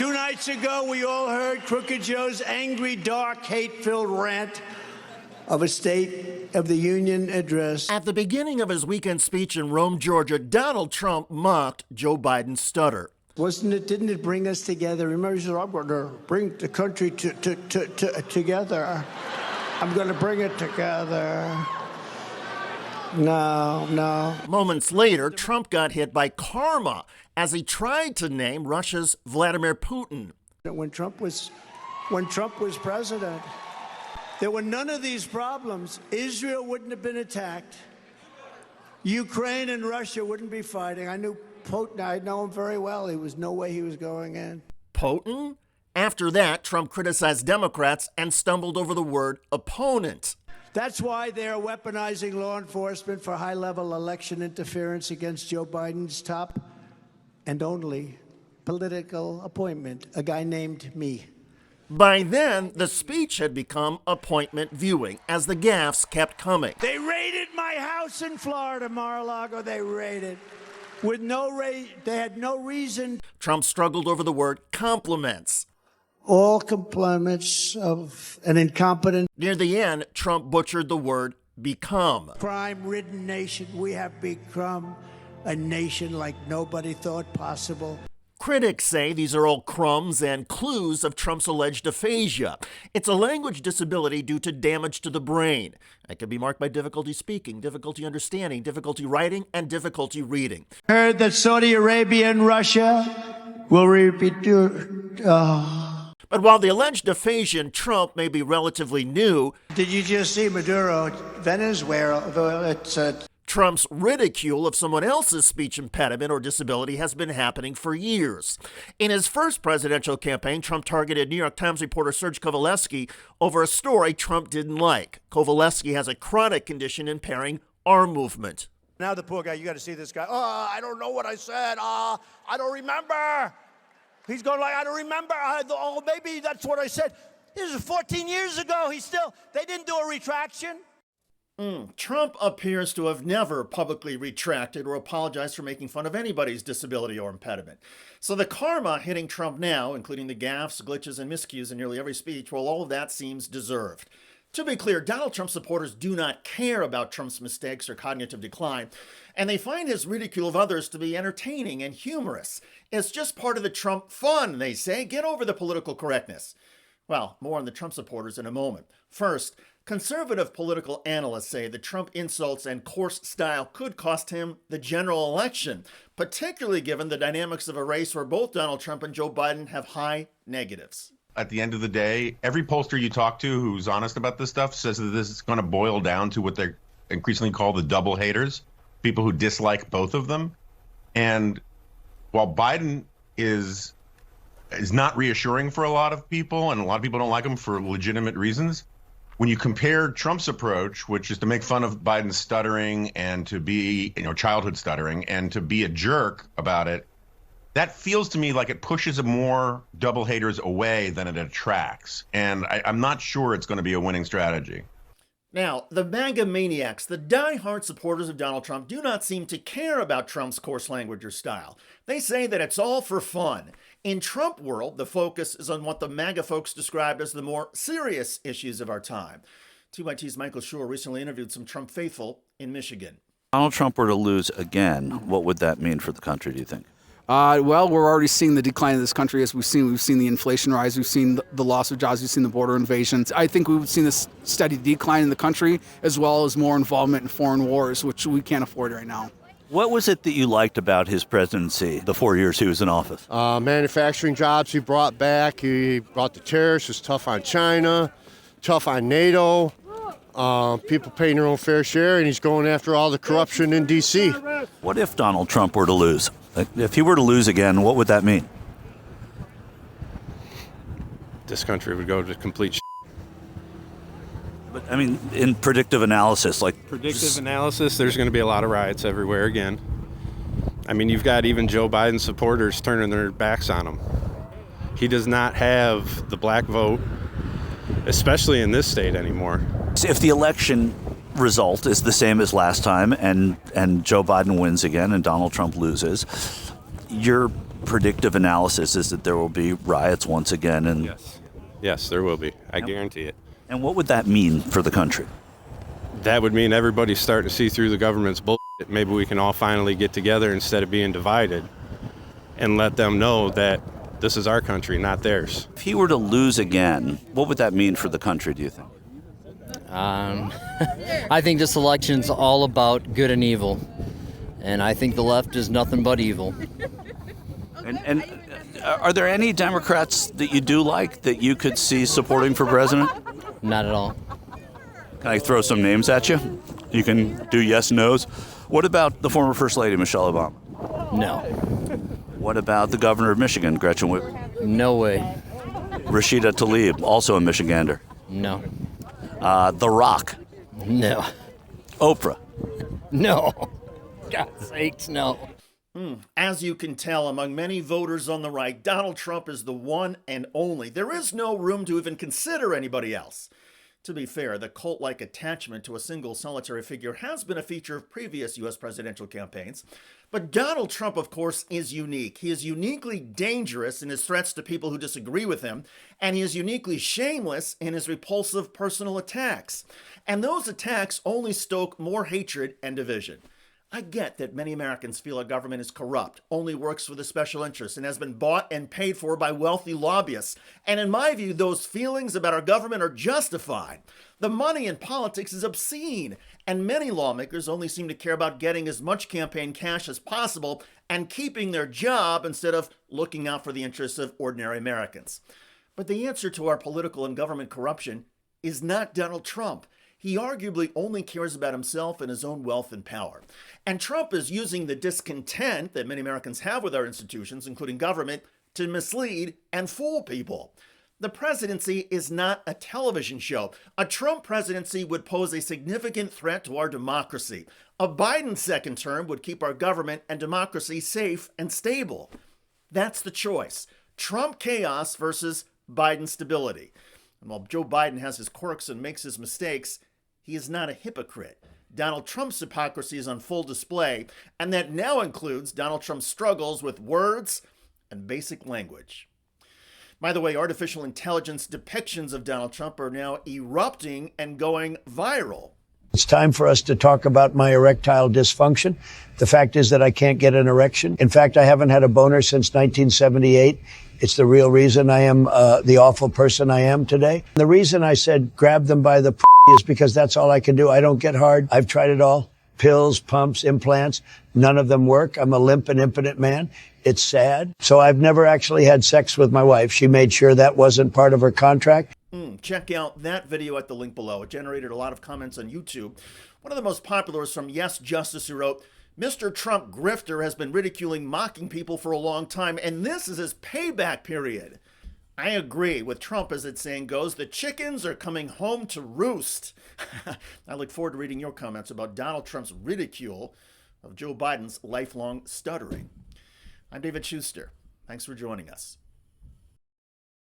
2 nights ago, we all heard Crooked Joe's angry, dark, hate-filled rant of a State of the Union address. At the beginning of his weekend speech in Rome, Georgia, Donald Trump mocked Joe Biden's stutter. Didn't it bring us together? Remember, he said, I'm going to bring the country together. I'm going to bring it together. No. Moments later, Trump got hit by karma as he tried to name Russia's Vladimir Putin. When Trump was president, there were none of these problems. Israel wouldn't have been attacked. Ukraine and Russia wouldn't be fighting. I knew Putin. I know him very well. There was no way he was going in. Putin? After that, Trump criticized Democrats and stumbled over the word opponent. That's why they're weaponizing law enforcement for high-level election interference against Joe Biden's top and only political appointment, a guy named me. By then, the speech had become appointment viewing as the gaffes kept coming. They raided my house in Florida, Mar-a-Lago. They raided. They had no reason. Trump struggled over the word compliments. All compliments of an incompetent. Near the end, Trump butchered the word become. Crime-ridden nation. We have become a nation like nobody thought possible. Critics say these are all crumbs and clues of Trump's alleged aphasia. It's a language disability due to damage to the brain. It can be marked by difficulty speaking, difficulty understanding, difficulty writing, and difficulty reading. Heard that Saudi Arabia and Russia will repeat. But while the alleged aphasia in Trump may be relatively new, did you just see Maduro, Venezuela? Trump's ridicule of someone else's speech impediment or disability has been happening for years. In his first presidential campaign, Trump targeted New York Times reporter Serge Kovaleski over a story Trump didn't like. Kovaleski has a chronic condition impairing arm movement. Now the poor guy, you got to see this guy. Oh, I don't know what I said. I don't remember. He's going like, I don't remember. Oh, maybe that's what I said. This is 14 years ago. They didn't do a retraction. Trump appears to have never publicly retracted or apologized for making fun of anybody's disability or impediment. So the karma hitting Trump now, including the gaffes, glitches, and miscues in nearly every speech, well, all of that seems deserved. To be clear, Donald Trump supporters do not care about Trump's mistakes or cognitive decline, and they find his ridicule of others to be entertaining and humorous. It's just part of the Trump fun, they say. Get over the political correctness. Well, more on the Trump supporters in a moment. First, conservative political analysts say the Trump insults and coarse style could cost him the general election, particularly given the dynamics of a race where both Donald Trump and Joe Biden have high negatives. At the end of the day, every pollster you talk to who's honest about this stuff says that this is going to boil down to what they increasingly call the double haters, people who dislike both of them. And while Biden is not reassuring for a lot of people, and a lot of people don't like him for legitimate reasons, when you compare Trump's approach, which is to make fun of Biden's stuttering and to be, childhood stuttering, and to be a jerk about it, that feels to me like it pushes more double haters away than it attracts. And I'm not sure it's going to be a winning strategy. Now, the MAGA maniacs, the die-hard supporters of Donald Trump, do not seem to care about Trump's coarse language or style. They say that it's all for fun. In Trump world, the focus is on what the MAGA folks described as the more serious issues of our time. TYT's Michael Schur recently interviewed some Trump faithful in Michigan. Donald Trump were to lose again, what would that mean for the country, do you think? Well, we're already seeing the decline of this country as we've seen the inflation rise, we've seen the loss of jobs, we've seen the border invasions. I think we've seen this steady decline in the country as well as more involvement in foreign wars, which we can't afford right now. What was it that you liked about his presidency, the 4 years he was in office? Manufacturing jobs he brought back. He brought the tariffs, was tough on China, tough on NATO. People paying their own fair share, and he's going after all the corruption in D.C. What if Donald Trump were to lose? If he were to lose again, what would that mean? This country would go to complete But, I mean, in predictive analysis, there's going to be a lot of riots everywhere again. I mean, you've got even Joe Biden supporters turning their backs on him. He does not have the black vote, especially in this state anymore. If the election result is the same as last time and Joe Biden wins again and Donald Trump loses, your predictive analysis is that there will be riots once again. And Yes, there will be. I guarantee it. And what would that mean for the country? That would mean everybody's starting to see through the government's bullshit. Maybe we can all finally get together instead of being divided and let them know that this is our country, not theirs. If he were to lose again, what would that mean for the country, do you think? I think this election's all about good and evil. And I think the left is nothing but evil. And are there any Democrats that you do like that you could see supporting for president? Not at all. Can I throw some names at you? You can do yes, no's. What about the former First Lady, Michelle Obama? No. What about the governor of Michigan, Gretchen Whitmer? No way. Rashida Tlaib, also a Michigander. No. The Rock. No. Oprah. No. God's sakes, no. As you can tell, among many voters on the right, Donald Trump is the one and only. There is no room to even consider anybody else. To be fair, the cult-like attachment to a single solitary figure has been a feature of previous U.S. presidential campaigns. But Donald Trump, of course, is unique. He is uniquely dangerous in his threats to people who disagree with him, and he is uniquely shameless in his repulsive personal attacks. And those attacks only stoke more hatred and division. I get that many Americans feel our government is corrupt, only works for the special interests, and has been bought and paid for by wealthy lobbyists. And in my view, those feelings about our government are justified. The money in politics is obscene, and many lawmakers only seem to care about getting as much campaign cash as possible and keeping their job instead of looking out for the interests of ordinary Americans. But the answer to our political and government corruption is not Donald Trump. He arguably only cares about himself and his own wealth and power. And Trump is using the discontent that many Americans have with our institutions, including government, to mislead and fool people. The presidency is not a television show. A Trump presidency would pose a significant threat to our democracy. A Biden second term would keep our government and democracy safe and stable. That's the choice. Trump chaos versus Biden stability. And while Joe Biden has his quirks and makes his mistakes, he is not a hypocrite. Donald Trump's hypocrisy is on full display, and that now includes Donald Trump's struggles with words and basic language. By the way, artificial intelligence depictions of Donald Trump are now erupting and going viral. It's time for us to talk about my erectile dysfunction. The fact is that I can't get an erection. In fact, I haven't had a boner since 1978. It's the real reason I am the awful person I am today. The reason I said grab them by the is because that's all I can do. I don't get hard. I've tried it all. Pills, pumps, implants. None of them work. I'm a limp and impotent man. It's sad. So I've never actually had sex with my wife. She made sure that wasn't part of her contract. Check out that video at the link below. It generated a lot of comments on YouTube. One of the most popular is from Yes Justice, who wrote, Mr. Trump grifter has been ridiculing, mocking people for a long time, and this is his payback period. I agree with Trump, as the saying goes, the chickens are coming home to roost. I look forward to reading your comments about Donald Trump's ridicule of Joe Biden's lifelong stuttering. I'm David Shuster. Thanks for joining us.